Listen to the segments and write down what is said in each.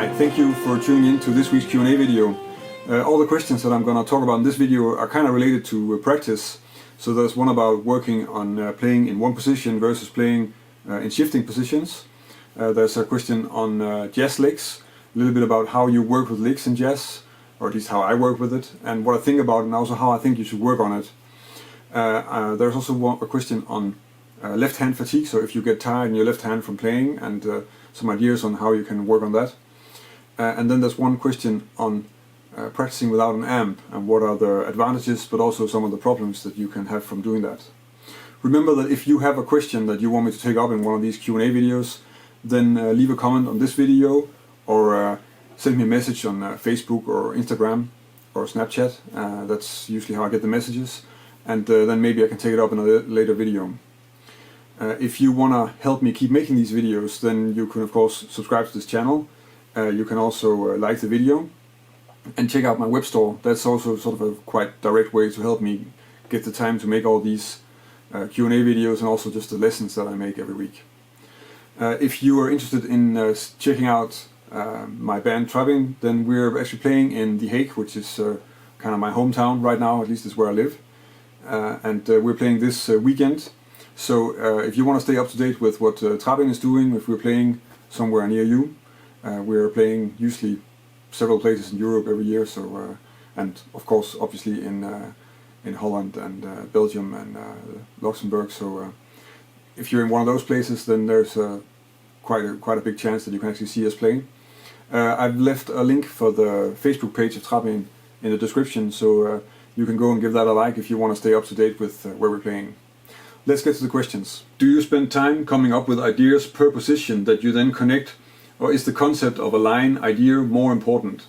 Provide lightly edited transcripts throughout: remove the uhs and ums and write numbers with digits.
Hi, thank you for tuning in to this week's Q&A video. All the questions that I'm going to talk about in this video are kind of related to practice. So there's one about working on playing in one position versus playing in shifting positions. There's a question on jazz licks, a little bit about how you work with licks in jazz, or at least how I work with it, and what I think about it, and also how I think you should work on it. There's also a question on left hand fatigue, so if you get tired in your left hand from playing, and some ideas on how you can work on that. And then there's one question on practicing without an amp, and what are the advantages but also some of the problems that you can have from doing that. Remember that if you have a question that you want me to take up in one of these Q&A videos, then leave a comment on this video, or send me a message on Facebook or Instagram or Snapchat. That's usually how I get the messages, and then maybe I can take it up in a later video. If you want to help me keep making these videos, then you can of course subscribe to this channel. You can also like the video and check out my web store. That's also sort of a quite direct way to help me get the time to make all these Q&A videos, and also just the lessons that I make every week. If you are interested in checking out my band Trapping, then we're actually playing in The Hague, which is kind of my hometown right now, at least is where I live. And we're playing this weekend. So if you want to stay up to date with what Trapping is doing, if we're playing somewhere near you, we're playing usually several places in Europe every year. So and of course, obviously in Holland and Belgium and Luxembourg. So if you're in one of those places, then there's quite a big chance that you can actually see us playing. I've left a link for the Facebook page of Trapping in the description, so you can go and give that a like if you want to stay up to date with where we're playing. Let's get to the questions. Do you spend time coming up with ideas per position that you then connect, or is the concept of a line idea more important?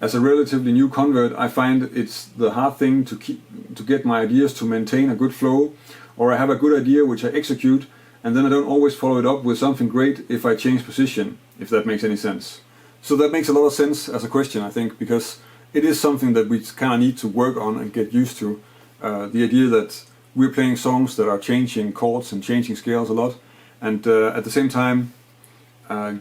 As a relatively new convert, I find it's the hard thing to get my ideas to maintain a good flow, or I have a good idea which I execute, and then I don't always follow it up with something great if I change position, if that makes any sense. So that makes a lot of sense as a question, I think, because it is something that we kind of need to work on and get used to. The idea that we're playing songs that are changing chords and changing scales a lot, and at the same time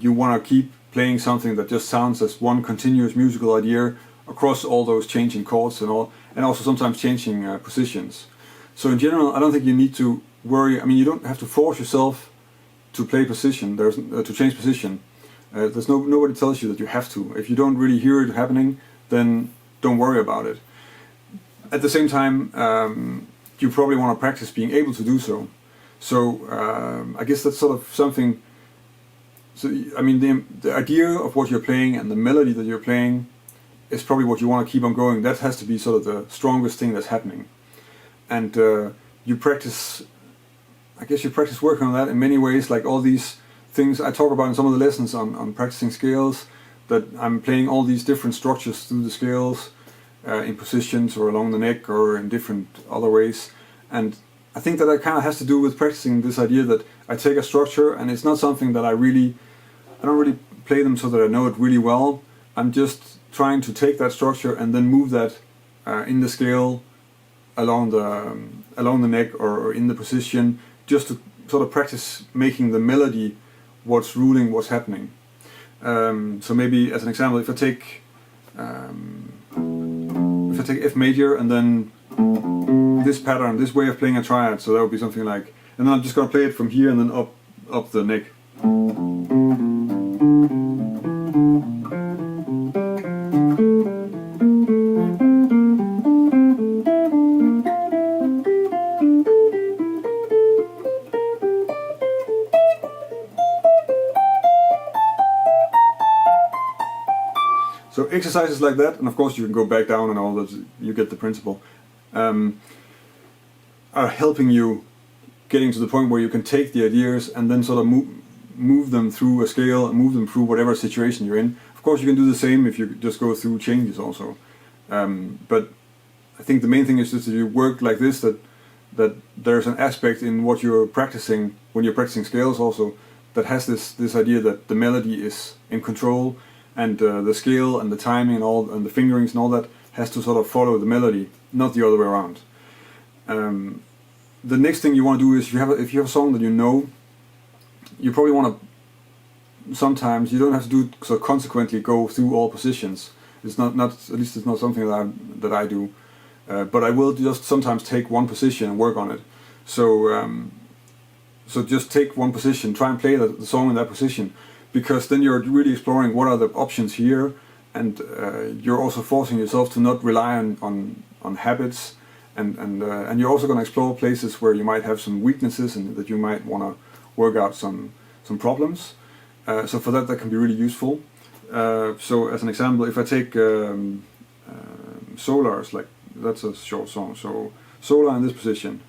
you want to keep playing something that just sounds as one continuous musical idea across all those changing chords and all, and also sometimes changing positions. So in general, I don't think you need to worry. I mean, you don't have to force yourself to play position. There's to change position. Nobody tells you that you have to. If you don't really hear it happening, then don't worry about it. At the same time, you probably want to practice being able to do so. So I guess that's sort of something. So I mean, the idea of what you're playing and the melody that you're playing is probably what you want to keep on going. That has to be sort of the strongest thing that's happening. And you practice, I guess you practice working on that in many ways, like all these things I talk about in some of the lessons on practicing scales, that I'm playing all these different structures through the scales, in positions or along the neck or in different other ways. And I think that kind of has to do with practicing this idea that I take a structure, and it's not something that I don't really play them so that I know it really well. I'm just trying to take that structure and then move that in the scale along the neck or in the position, just to sort of practice making the melody what's ruling what's happening. So maybe as an example, if I take F major and then this pattern, this way of playing a triad, so that would be something like, and then I'm just going to play it from here and then up the neck. So exercises like that, and of course you can go back down and all that, you get the principle, are helping you getting to the point where you can take the ideas and then sort of move them through a scale and move them through whatever situation you're in. Of course you can do the same if you just go through changes also. But I think the main thing is just that you work like this, that there's an aspect in what you're practicing, when you're practicing scales also, that has this idea that the melody is in control, and the scale and the timing and the fingerings and all that has to sort of follow the melody, not the other way around. The next thing you want to do is, if you have a song that you know, you probably want to sometimes you don't have to do so consequently go through all positions. It's not at least it's not something that I do. But I will just sometimes take one position and work on it. So just take one position, try and play the song in that position, because then you're really exploring what are the options here, and you're also forcing yourself to not rely on habits, and you're also going to explore places where you might have some weaknesses and that you might want to work out some problems. So for that can be really useful. So as an example, if I take Solars, like that's a short song, so Solar in this position.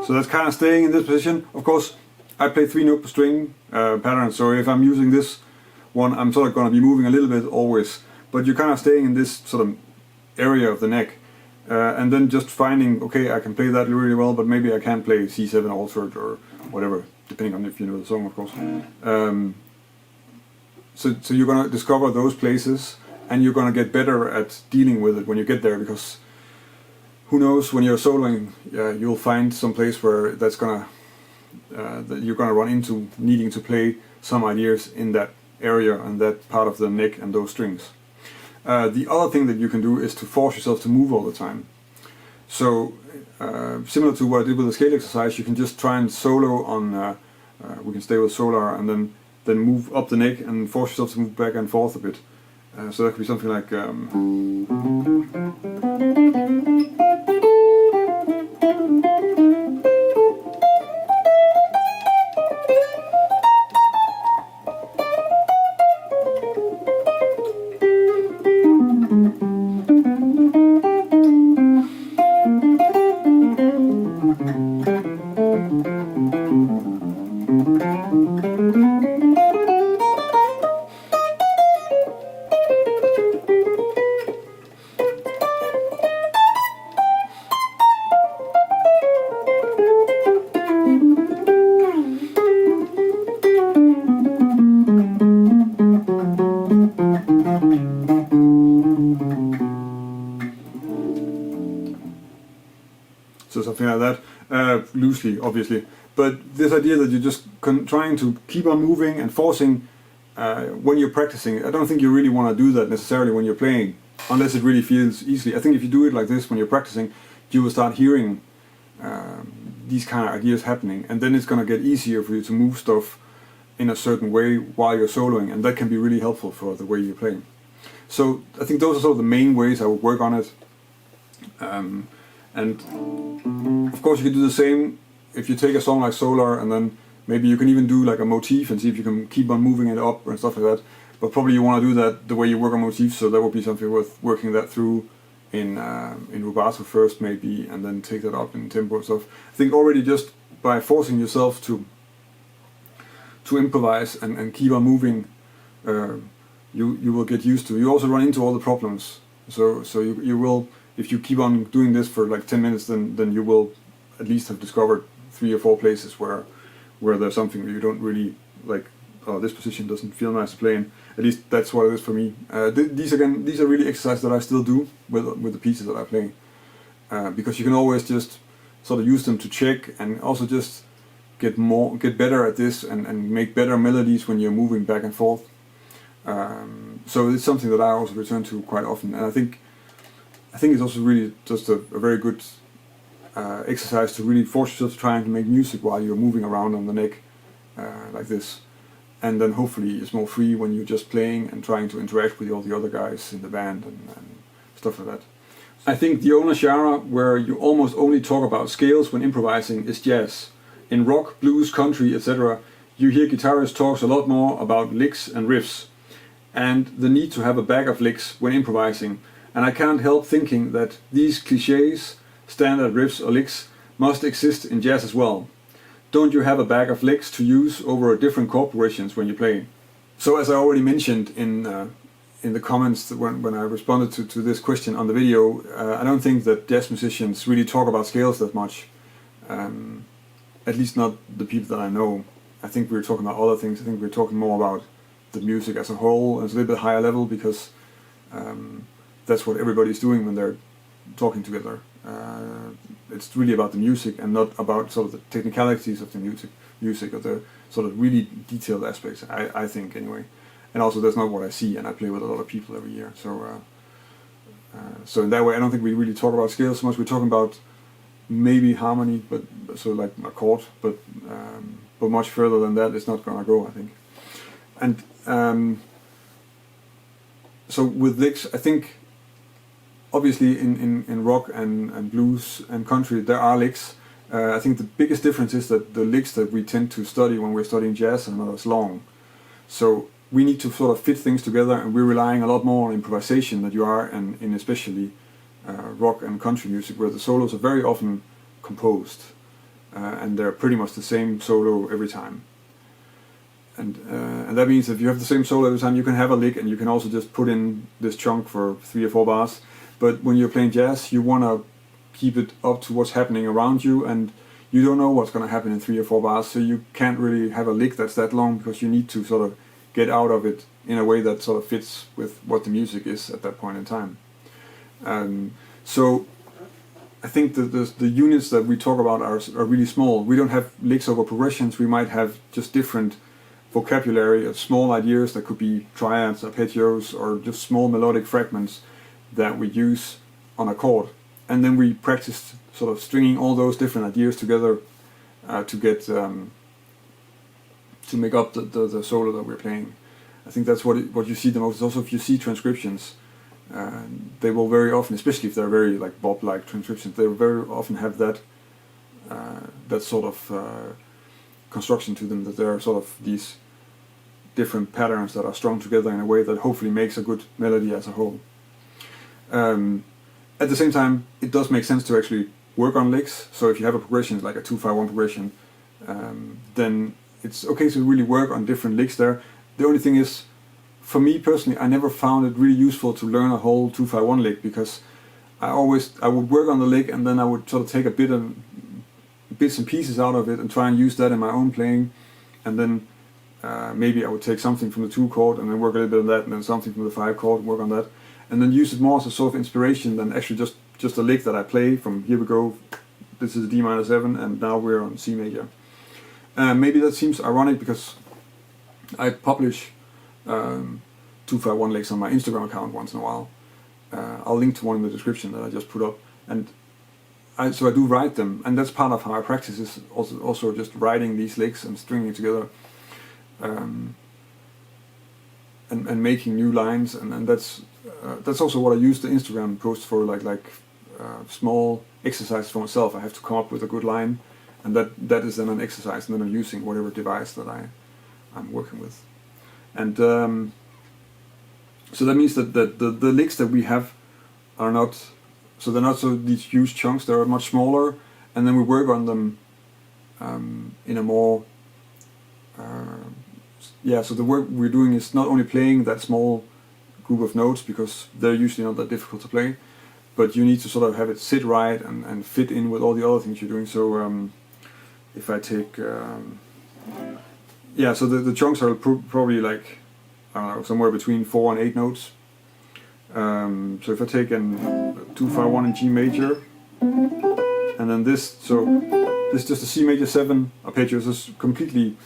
So that's kind of staying in this position. Of course, I play 3-note per string pattern, so if I'm using this one, I'm sort of going to be moving a little bit always, but you're kind of staying in this sort of area of the neck, and then just finding, okay, I can play that really well, but maybe I can't play C7 altered or whatever, depending on if you know the song, of course. So you're going to discover those places, and you're going to get better at dealing with it when you get there, because who knows, when you're soloing, you'll find some place where that's gonna that you're gonna run into needing to play some ideas in that area and that part of the neck and those strings. The other thing that you can do is to force yourself to move all the time. So similar to what I did with the scale exercise, you can just try and solo on. We can stay with Solar and then move up the neck and force yourself to move back and forth a bit. So that could be something like. So something like that, loosely, obviously. But this idea that you're just trying to keep on moving and forcing when you're practicing, I don't think you really want to do that necessarily when you're playing, unless it really feels easy. I think if you do it like this when you're practicing, you will start hearing these kind of ideas happening, and then it's going to get easier for you to move stuff in a certain way while you're soloing, and that can be really helpful for the way you're playing. So I think those are sort of the main ways I would work on it. And of course you can do the same if you take a song like Solar, and then maybe you can even do like a motif and see if you can keep on moving it up and stuff like that. But probably you want to do that the way you work on motifs, so that would be something worth working that through in rubato first maybe, and then take that up in tempo and stuff. I think already just by forcing yourself to improvise and keep on moving, you will get used to. You also run into all the problems. So you will, if you keep on doing this for like 10 minutes, then you will at least have discovered 3 or 4 places where there's something that you don't really like. Oh, this position doesn't feel nice to play in. At least that's what it is for me. These are really exercises that I still do with the pieces that I play, because you can always just sort of use them to check, and also just get better at this and make better melodies when you're moving back and forth. So it's something that I also return to quite often, and I think it's also really just a very good exercise to really force yourself to try and make music while you're moving around on the neck like this. And then hopefully it's more free when you're just playing and trying to interact with all the other guys in the band and stuff like that. I think the only genre where you almost only talk about scales when improvising is jazz. In rock, blues, country, etc., you hear guitarists talk a lot more about licks and riffs, and the need to have a bag of licks when improvising. And I can't help thinking that these cliches, standard riffs or licks, must exist in jazz as well. don't you have a bag of licks to use over different chord progressions when you play? So as I already mentioned in the comments when I responded to this question on the video, I don't think that jazz musicians really talk about scales that much. At least not the people that I know. I think we're talking about other things. I think we're talking more about the music as a whole. It's a little bit higher level because that's what everybody's doing when they're talking together. It's really about the music and not about sort of the technicalities of the music or the sort of really detailed aspects, I think anyway. And also that's not what I see, and I play with a lot of people every year. So in that way I don't think we really talk about scales so much. We're talking about maybe harmony, but so like a chord, but much further than that it's not gonna go, I think. And so with licks, I think obviously in rock and blues and country there are licks. I think the biggest difference is that the licks that we tend to study when we're studying jazz are not as long. So we need to sort of fit things together, and we're relying a lot more on improvisation than you are in especially rock and country music, where the solos are very often composed and they're pretty much the same solo every time. And that means that if you have the same solo every time, you can have a lick and you can also just put in this chunk for 3 or 4 bars. But when you're playing jazz, you want to keep it up to what's happening around you, and you don't know what's going to happen in 3 or 4 bars, so you can't really have a lick that's that long, because you need to sort of get out of it in a way that sort of fits with what the music is at that point in time. So I think that the units that we talk about are really small. We don't have licks over progressions. We might have just different vocabulary of small ideas that could be triads, arpeggios, or just small melodic fragments that we use on a chord. And then we practice sort of stringing all those different ideas together to get to make up the solo that we're playing. I think that's what you see the most. Also, if you see transcriptions, they will very often, especially if they're very like Bob-like transcriptions, they will very often have that that sort of construction to them, that there are sort of these different patterns that are strung together in a way that hopefully makes a good melody as a whole. At the same time, it does make sense to actually work on licks. So if you have a progression like a 2-5-1 progression, then it's okay to really work on different licks there. The only thing is, for me personally, I never found it really useful to learn a whole 2-5-1 lick, because I would work on the lick and then I would sort of take a bits and pieces out of it and try and use that in my own playing, and then maybe I would take something from the 2 chord and then work a little bit on that, and then something from the 5 chord, work on that, and then use it more as a sort of inspiration than actually just a lick that I play from, here we go, this is D minor 7 and now we're on C major. Maybe that seems ironic because I publish 2-5-1 licks on my Instagram account once in a while. I'll link to one in the description that I just put up, and so I do write them, and that's part of how I practice, is also just writing these licks and stringing it together, and making new lines, and that's also what I use the Instagram post for, like small exercises for myself. I have to come up with a good line, and that is then an exercise, and then I'm using whatever device that I'm working with. And so that means that the licks that we have are not, so they're not so these huge chunks, they're much smaller, and then we work on them in a more, so the work we're doing is not only playing that small group of notes, because they're usually not that difficult to play, but you need to sort of have it sit right and fit in with all the other things you're doing. So if I take, so the chunks are probably like, I don't know, somewhere between 4 and 8 notes. So if I take an 2-5-1 in G major, and then this, so this is just a C major 7 arpeggio. This is completely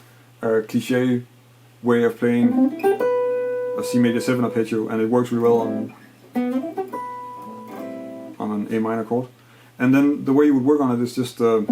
cliche way of playing a C major 7 arpeggio, and it works really well on an A minor chord. And then the way you would work on it is just so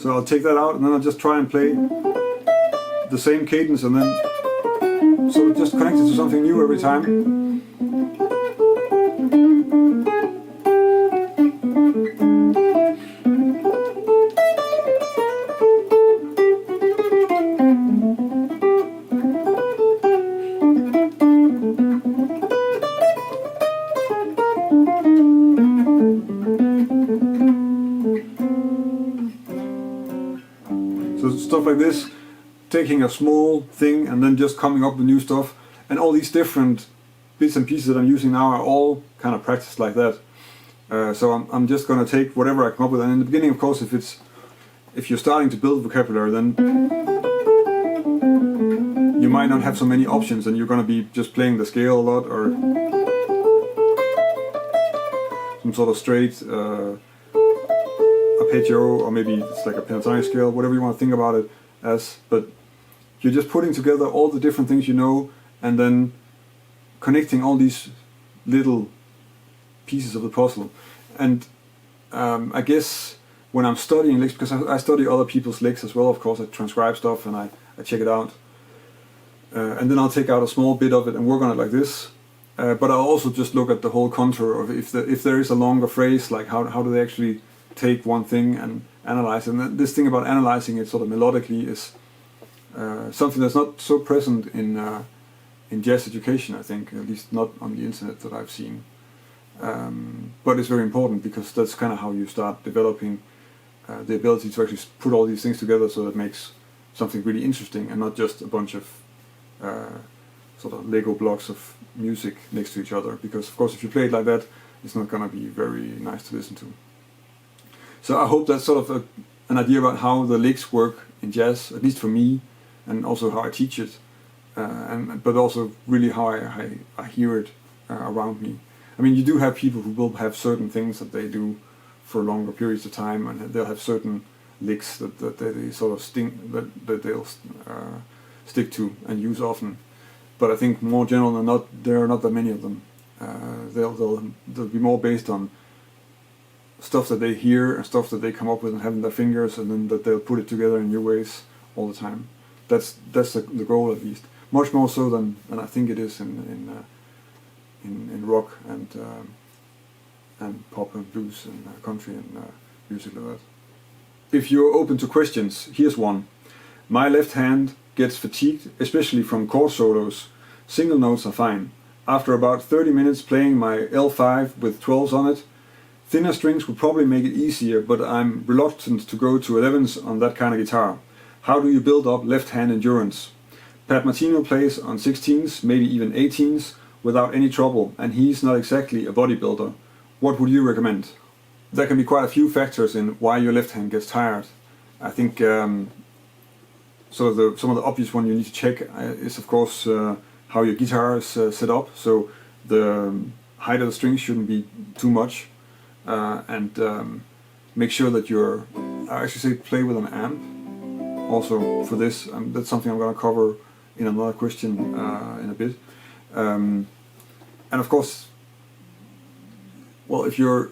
I'll take that out, and then I'll just try and play the same cadence, and then sort of just connect it to something new every time. stuff like this, taking a small thing and then just coming up with new stuff, and all these different bits and pieces that I'm using now are all kind of practiced like that. So I'm just going to take whatever I come up with, and in the beginning, of course, if you're starting to build vocabulary, then you might not have so many options, and you're going to be just playing the scale a lot, or some sort of straight arpeggio, or maybe it's like a pentatonic scale, whatever you want to think about it as. But you're just putting together all the different things you know, and then connecting all these little pieces of the puzzle. And I guess when I'm studying licks, because I study other people's licks as well, of course, I transcribe stuff and I check it out. And then I'll take out a small bit of it and work on it like this. But I'll also just look at the whole contour of if there is a longer phrase, like how do they actually take one thing and analyze it. And this thing about analyzing it sort of melodically is something that's not so present in jazz education, I think, at least not on the internet that I've seen. But it's very important, because that's kind of how you start developing the ability to actually put all these things together, so that it makes something really interesting and not just a bunch of sort of Lego blocks of music next to each other. Because of course, if you play it like that, it's not going to be very nice to listen to. So I hope that's sort of an idea about how the licks work in jazz, at least for me, and also how I teach it, but also really how I hear it around me. I mean, you do have people who will have certain things that they do for longer periods of time, and they'll have certain licks that they sort of that they'll stick to and use often. But I think more general than not, there are not that many of them. They'll be more based on stuff that they hear and stuff that they come up with and have in their fingers, and then that they'll put it together in new ways all the time. That's the goal, at least. Much more so than I think it is in rock and pop and blues and country and music like that. If you're open to questions, here's one. My left hand gets fatigued, especially from chord solos. Single notes are fine. After about 30 minutes playing my L5 with 12s on it, thinner strings would probably make it easier, but I'm reluctant to go to 11s on that kind of guitar. How do you build up left hand endurance? Pat Martino plays on 16s, maybe even 18s, without any trouble, and he's not exactly a bodybuilder. What would you recommend? There can be quite a few factors in why your left hand gets tired. I think some of the obvious one you need to check is, of course, how your guitar is set up. So the height of the strings shouldn't be too much, and make sure that I actually say play with an amp. Also for this, that's something I'm going to cover in another question in a bit. And of course, well, if you're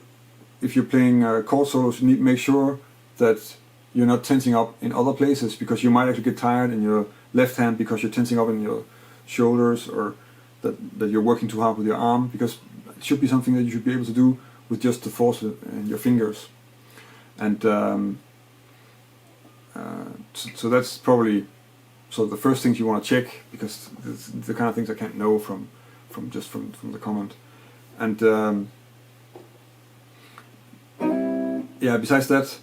playing chord solos, you need to make sure that you're not tensing up in other places, because you might actually get tired in your left hand because you're tensing up in your shoulders, or that you're working too hard with your arm, because it should be something that you should be able to do with just the force in your fingers. And so that's probably the first things you want to check, because it's the kind of things I can't know from the comment. And yeah, besides that,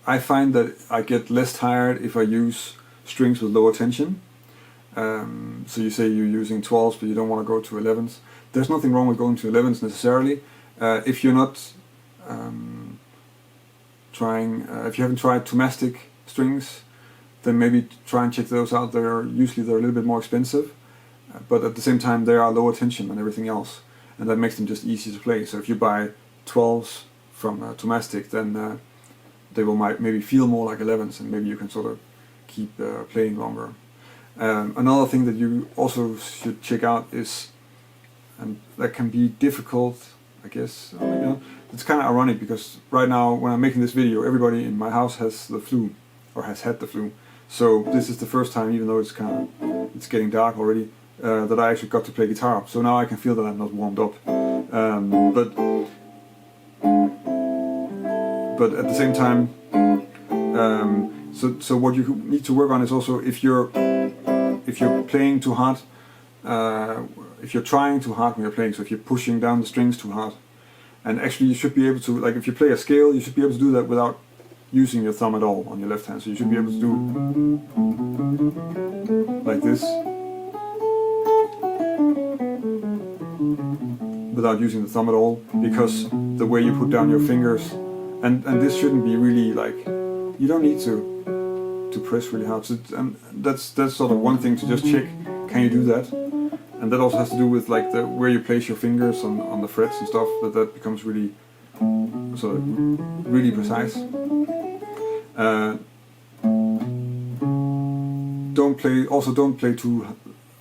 I find that I get less tired if I use strings with lower tension. So you say you're using 12s, but you don't want to go to 11s. There's nothing wrong with going to 11s necessarily. If you're not if you haven't tried tomastic strings, then maybe try and check those out. Usually they're a little bit more expensive, but at the same time they are lower tension than everything else, and that makes them just easy to play. So if you buy 12s from tomastic, then they will maybe feel more like 11s, and maybe you can sort of keep playing longer. Another thing that you also should check out is, and that can be difficult, I guess, it's kind of ironic, because right now when I'm making this video, everybody in my house has the flu, or has had the flu. So this is the first time, even though it's getting dark already, that I actually got to play guitar. So now I can feel that I'm not warmed up. But at the same time, so what you need to work on is also if you're playing too hard, if you're trying too hard when you're playing. So if you're pushing down the strings too hard, and actually you should be able to, like if you play a scale, you should be able to do that without using your thumb at all on your left hand. So you should be able to do like this without using the thumb at all, because the way you put down your fingers, and this shouldn't be really like, you don't need to press really hard. So that's sort of one thing to just check, can you do that? And that also has to do with like where you place your fingers on the frets and stuff, that becomes really sort of really precise. Don't play too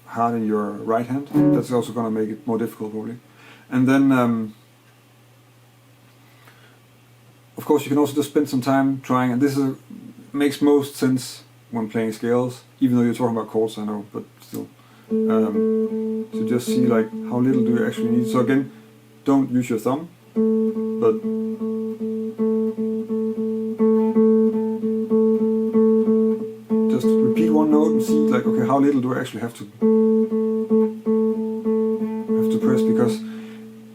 hard in your right hand. That's also going to make it more difficult probably. And then of course you can also just spend some time trying, and this makes most sense when playing scales, even though you're talking about chords, I know, but still. To just see like how little do you actually need. So again, don't use your thumb, but just repeat one note and see like, okay, how little do I actually have to press, because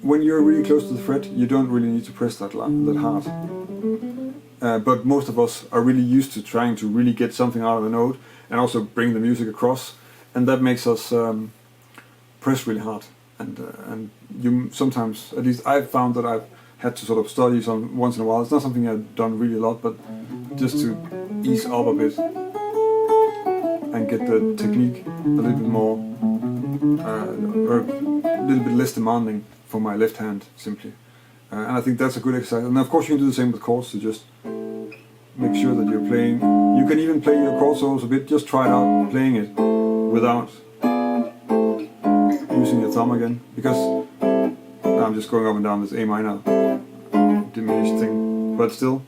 when you're really close to the fret, you don't really need to press that hard. But most of us are really used to trying to really get something out of the note and also bring the music across, and that makes us press really hard. And you sometimes, at least I've found that I've had to sort of study some once in a while. It's not something I've done really a lot, but just to ease up a bit and get the technique a little bit more, or a little bit less demanding for my left hand, simply. And I think that's a good exercise. And of course you can do the same with chords, so just make sure that you're playing. You can even play your chord solos a bit, just try it out playing it without using your thumb again, because I'm just going up and down this A minor diminished thing, but still.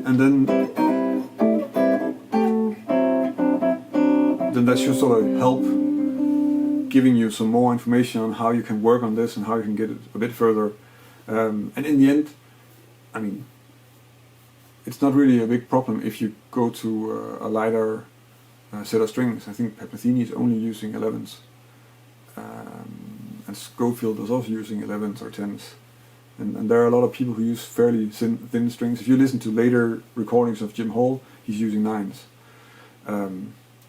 And then that should sort of help giving you some more information on how you can work on this and how you can get it a bit further. And in the end, I mean, it's not really a big problem if you go to a lighter set of strings. I think Metheny is only using 11s, and Schofield is also using 11s or 10s. And there are a lot of people who use fairly thin strings. If you listen to later recordings of Jim Hall, he's using 9s.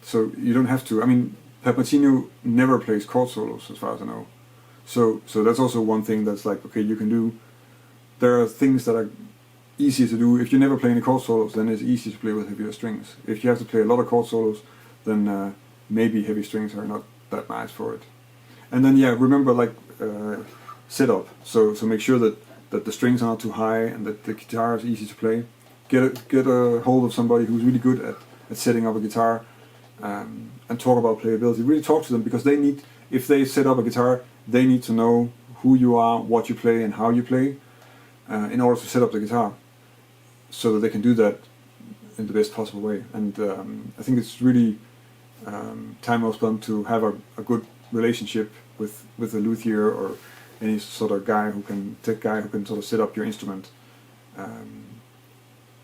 So you don't have to. I mean, Metheny never plays chord solos, as far as I know. So that's also one thing that's like, okay, you can do. There are things that are easier to do. If you never play any chord solos, then it's easy to play with heavier strings. If you have to play a lot of chord solos, then maybe heavy strings are not that nice for it. And then yeah, remember like setup. So make sure that the strings are not too high and that the guitar is easy to play. Get a hold of somebody who's really good at setting up a guitar, and talk about playability. Really talk to them, because they need, if they set up a guitar, they need to know who you are, what you play, and how you play, in order to set up the guitar, so that they can do that in the best possible way. And I think it's really time well spent to have a good relationship with a luthier or any sort of tech guy who can sort of set up your instrument,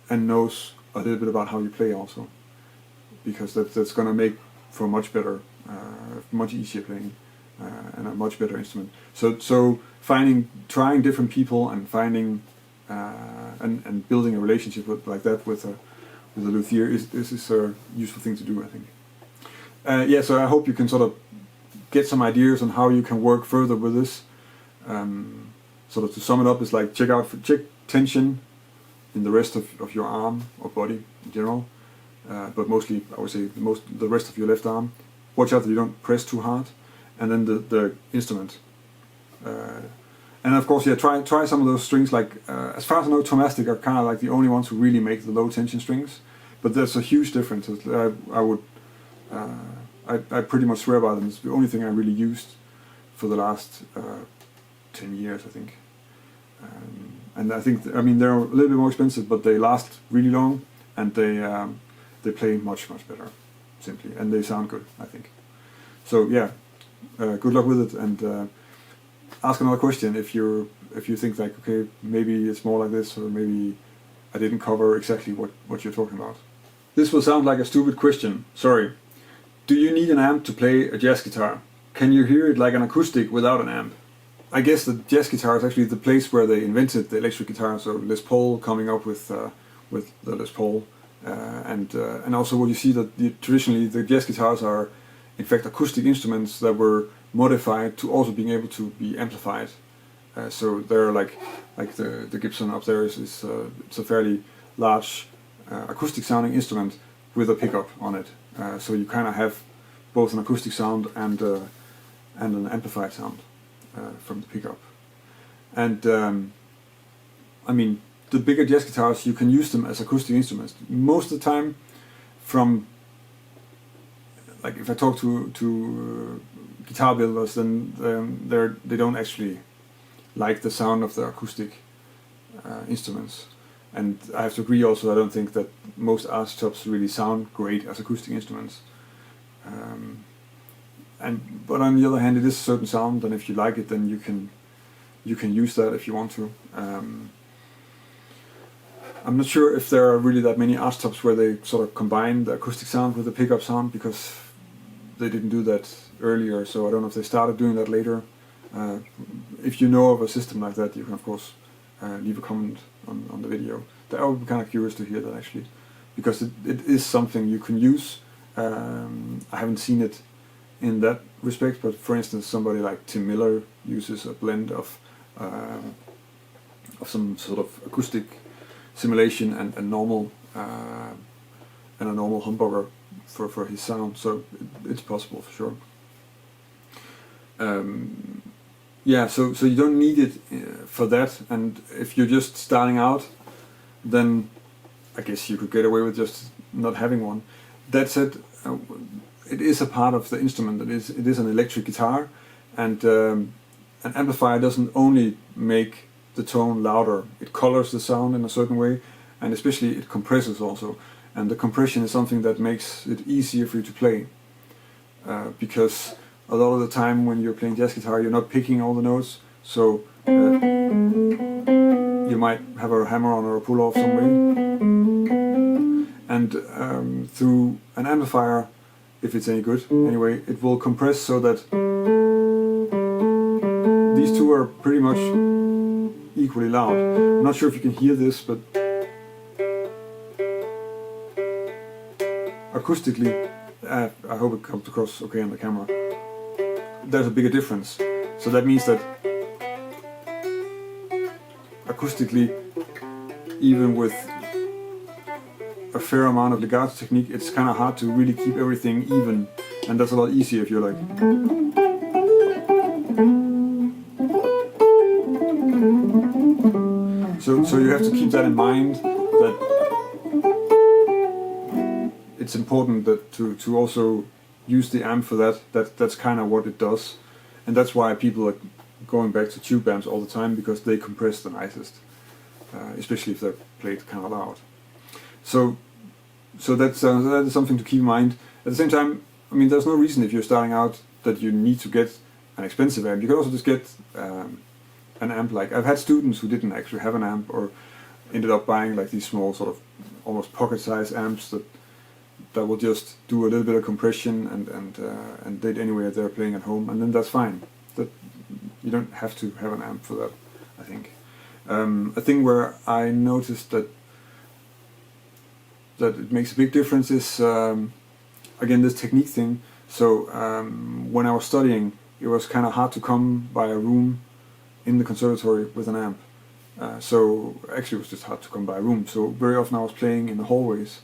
and knows a little bit about how you play also, because that's going to make for much better, much easier playing, and a much better instrument. So trying different people and finding and building a relationship like that with a luthier is a useful thing to do, I think. Yeah, so I hope you can sort of get some ideas on how you can work further with this. Sort of to sum it up, is like check tension in the rest of your arm or body in general, but mostly I would say the rest of your left arm. Watch out that you don't press too hard, and then the instrument. And of course, yeah, try some of those strings. Like as far as I know, Tomastic are kind of like the only ones who really make the low tension strings, but there's a huge difference. I pretty much swear by them. It's the only thing I really used for the last 10 years, I think. And I think, I mean, they're a little bit more expensive, but they last really long, and they play much better, simply, and they sound good, I think. So yeah, good luck with it, and ask another question if you think like, okay, maybe it's more like this, or maybe I didn't cover exactly what you're talking about. This will sound like a stupid question, sorry. Do you need an amp to play a jazz guitar? Can you hear it like an acoustic without an amp? I guess the jazz guitar is actually the place where they invented the electric guitar. So Les Paul coming up with the Les Paul, and also what you see that traditionally the jazz guitars are in fact acoustic instruments that were modified to also being able to be amplified. So they're like the Gibson up there is it's a fairly large acoustic sounding instrument with a pickup on it. So you kind of have both an acoustic sound and an amplified sound from the pickup. And I mean, the bigger jazz guitars, you can use them as acoustic instruments. Most of the time, from like if I talk to guitar builders, then they don't actually like the sound of the acoustic instruments. And I have to agree also, I don't think that most archtops really sound great as acoustic instruments. But on the other hand, it is a certain sound, and if you like it, then you can use that if you want to. I'm not sure if there are really that many archtops where they sort of combine the acoustic sound with the pickup sound, because they didn't do that earlier, so I don't know if they started doing that later. If you know of a system like that, you can of course leave a comment on the video. I would be kind of curious to hear that actually, because it is something you can use. I haven't seen it in that respect, but for instance somebody like Tim Miller uses a blend of some sort of acoustic simulation and normal and a normal humbucker for his sound, so it's possible for sure. Yeah, so you don't need it for that, and if you're just starting out, then I guess you could get away with just not having one. That said, it is a part of the instrument. It is an electric guitar, and an amplifier doesn't only make the tone louder, it colors the sound in a certain way, and especially it compresses also. And the compression is something that makes it easier for you to play, because a lot of the time when you're playing jazz guitar, you're not picking all the notes, so you might have a hammer-on or a pull-off somewhere, and through an amplifier, if it's any good anyway, it will compress so that these two are pretty much equally loud. I'm not sure if you can hear this, but acoustically, I hope it comes across okay on the camera, there's a bigger difference. So that means that acoustically, even with a fair amount of legato technique, it's kind of hard to really keep everything even, and that's a lot easier if you're like. So you have to keep that in mind, that it's important that to also use the amp for that. That's kind of what it does, and that's why people are going back to tube amps all the time, because they compress the nicest, especially if they're played kind of loud. So that is something to keep in mind. At the same time, I mean, there's no reason if you're starting out that you need to get an expensive amp. You can also just get an amp. Like, I've had students who didn't actually have an amp, or ended up buying like these small sort of almost pocket-sized amps that will just do a little bit of compression and did anyway they're playing at home, and then that's fine. That you don't have to have an amp for that, I think. A thing where I noticed that it makes a big difference is again this technique thing. So when I was studying, it was kind of hard to come by a room in the conservatory with an amp. So actually it was just hard to come by a room. So very often I was playing in the hallways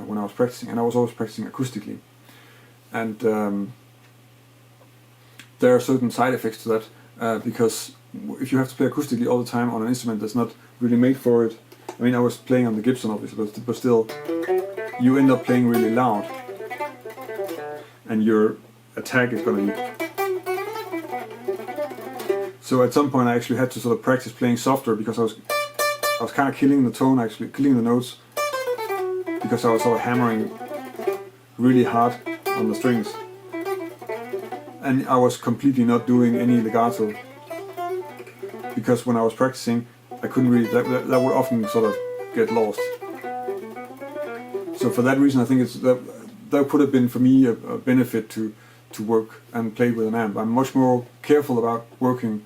when I was practicing, and I was always practicing acoustically. And there are certain side effects to that, because if you have to play acoustically all the time on an instrument that's not really made for it, I mean, I was playing on the Gibson obviously, but still, you end up playing really loud, and your attack is going to be... So at some point I actually had to sort of practice playing softer, because I was kind of killing the tone, actually killing the notes, because I was sort of hammering really hard on the strings, and I was completely not doing any legato, because when I was practicing I couldn't really, that would often sort of get lost. So for that reason I think that could have been for me a benefit to work and play with an amp. I'm much more careful about working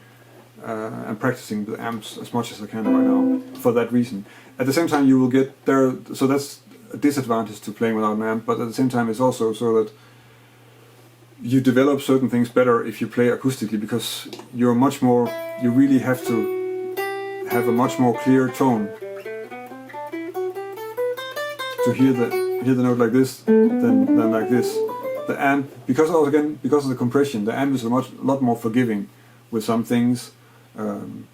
and practicing the amps as much as I can right now for that reason. At the same time, you will get there, so that's a disadvantage to playing without an amp, but at the same time it's also so that you develop certain things better if you play acoustically, because you really have to have a much more clear tone to hear the note like this than like this. The amp, because of the compression, the amp is a lot more forgiving with some things, and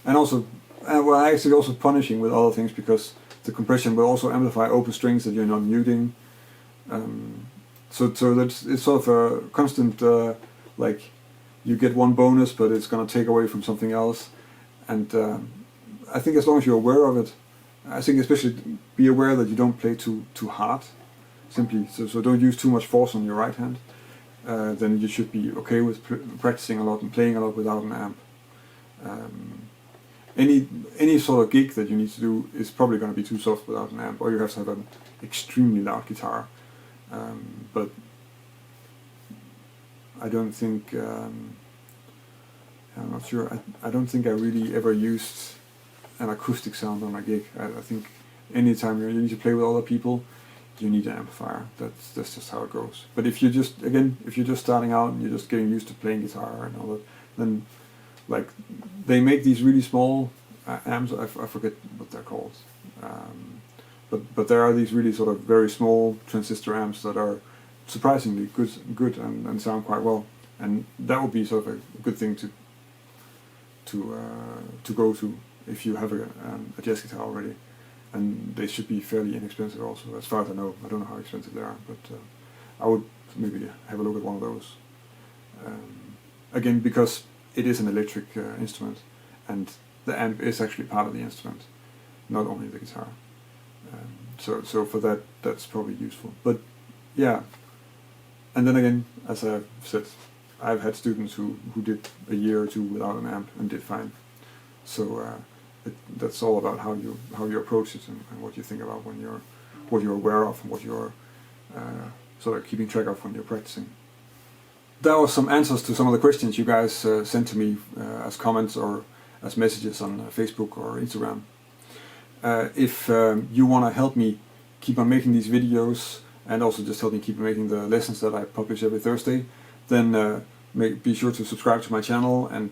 also, actually also punishing with other things, because the compression will also amplify open strings that you're not muting. So that's, it's sort of a constant, like, you get one bonus, but it's going to take away from something else. And I think as long as you're aware of it, I think especially be aware that you don't play too hard, simply. So don't use too much force on your right hand. Then you should be okay with practicing a lot and playing a lot without an amp. Any sort of gig that you need to do is probably going to be too soft without an amp, or you have to have an extremely loud guitar. But I don't think, I'm not sure, I don't think I really ever used an acoustic sound on a gig. I think anytime you need to play with other people, you need an amplifier. That's just how it goes. But if you're just starting out and you're just getting used to playing guitar and all that, then like they make these really small amps, I forget what they're called. But there are these really sort of very small transistor amps that are surprisingly good and sound quite well, and that would be sort of a good thing to go to if you have a jazz guitar already, and they should be fairly inexpensive also, as far as I know. I don't know how expensive they are, but I would maybe have a look at one of those. Again, because it is an electric instrument, and the amp is actually part of the instrument, not only the guitar. So for that, that's probably useful. But yeah, and then again, as I've said, I've had students who did a year or two without an amp and did fine. So that's all about how you approach it and what you think about what you're aware of and what you're sort of keeping track of when you're practicing. That was some answers to some of the questions you guys sent to me as comments or as messages on Facebook or Instagram. If you want to help me keep on making these videos and also just help me keep making the lessons that I publish every Thursday, then be sure to subscribe to my channel and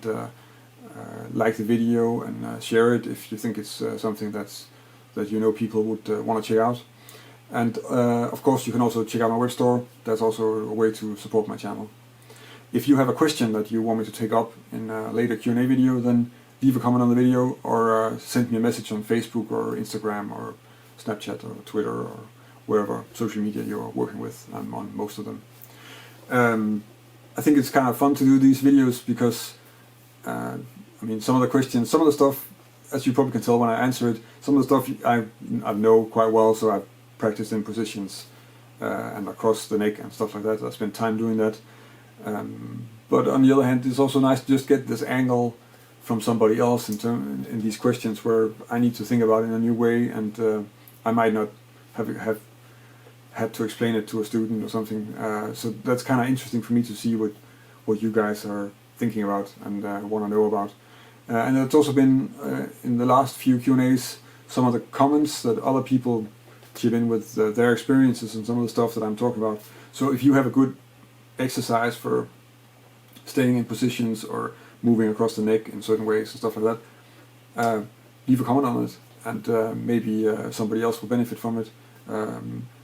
like the video and share it if you think it's something that you know people would want to check out. And of course you can also check out my web store. That's also a way to support my channel. If you have a question that you want me to take up in a later Q&A video, then leave a comment on the video or send me a message on Facebook or Instagram or Snapchat or Twitter or wherever social media you're working with. I'm on most of them. I think it's kind of fun to do these videos because I mean, some of the questions, some of the stuff, as you probably can tell when I answer it, some of the stuff I know quite well, so I've practiced in positions and across the neck and stuff like that. I spent time doing that. But on the other hand, it's also nice to just get this angle from somebody else in these questions where I need to think about it in a new way, and I might not have had to explain it to a student or something. So that's kind of interesting for me to see what you guys are thinking about and want to know about. And it's also been in the last few Q&As some of the comments that other people chip in with their experiences and some of the stuff that I'm talking about. So if you have a good exercise for staying in positions or moving across the neck in certain ways and stuff like that, leave a comment on it, and maybe somebody else will benefit from it.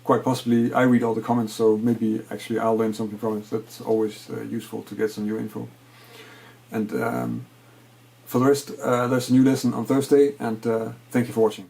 Quite possibly I read all the comments, so maybe actually I'll learn something from it. That's always useful to get some new info. And for the rest, there's a new lesson on Thursday, and thank you for watching.